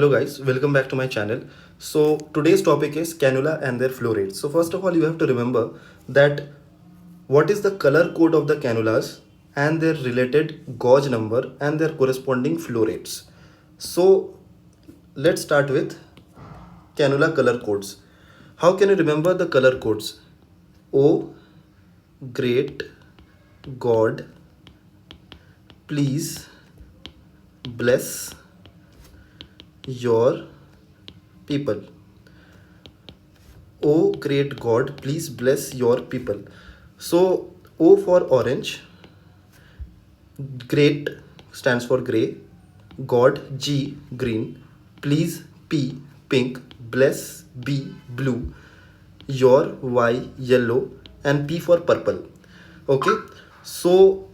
Hello guys, welcome back to my channel. So today's topic is cannula and their flow rates. So first of all, you have to remember that what is the color code of the cannulas and their related gauge number and their corresponding flow rates. So let's start with cannula color codes. How can you remember the color codes? Oh, great God, please bless your people. Oh, great God, please bless your people. So, O for orange, great stands for gray, God, G, green, please, P, pink, bless, B, blue, your, Y, yellow, and P for purple. Okay, so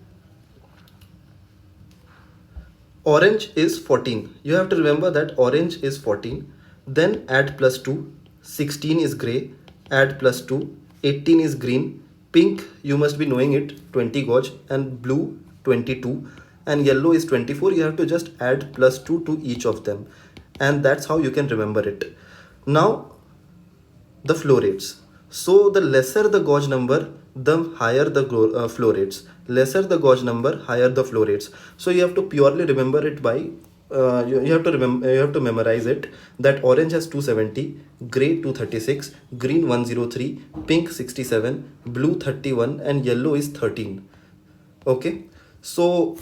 orange is 14. You have to remember that orange is 14. Then add plus 2. 16 is gray. Add plus 2. 18 is green. Pink, you must be knowing it, 20 gauge. And blue, 22. And yellow is 24. You have to just add plus 2 to each of them. And that's how you can remember it. Now, the flow rates. So the lesser the gauge number, the higher the flow rates. Lesser the gauge number, higher the flow rates. So you have to purely remember it by you have to remember, you have to memorize it, that orange has 270, gray 236, green 103, pink 67, blue 31, and yellow is 13. Okay, so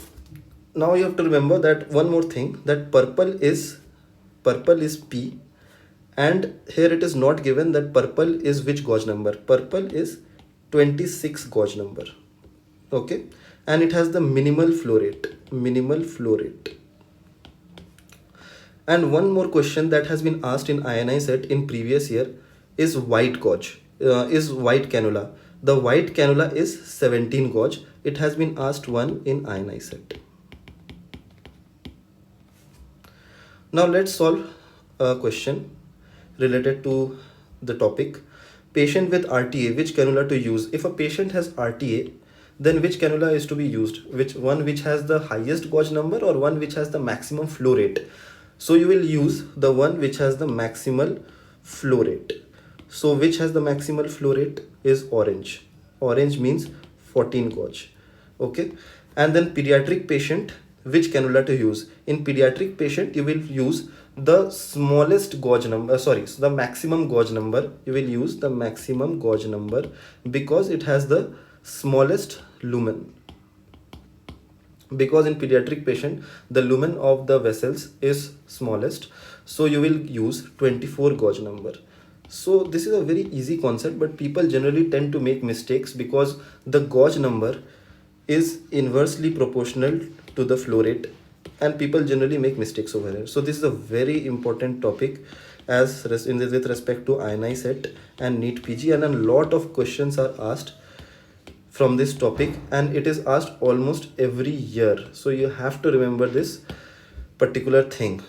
now you have to remember that one more thing, that purple is P, and here it is not given that purple is which gauge number. Purple is 26 gauge number. Okay, and it has the minimal flow rate. And one more question that has been asked in INI set in previous year is white gauge, is white cannula. The white cannula is 17 gauge. It has been asked one in INI set. Now let's solve a question related to the topic. Patient with RTA, which cannula to use? If a patient has RTA, then which cannula is to be used? Which one which has the highest gauge number or one which has the maximum flow rate? So you will use the one which has the maximal flow rate. So which has the maximal flow rate is orange. Orange means 14 gauge. Okay, and then pediatric patient, which cannula to use? In pediatric patient, you will use the smallest gauge number, the maximum gauge number. You will use the maximum gauge number because it has the smallest lumen. Because in pediatric patient, the lumen of the vessels is smallest, so you will use 24 gauge number. So this is a very easy concept, but people generally tend to make mistakes because the gauge number is inversely proportional to the flow rate, and people generally make mistakes over here. So this is a very important topic with respect to INI set and NEET PG, and a lot of questions are asked from this topic, and it is asked almost every year. So you have to remember this particular thing.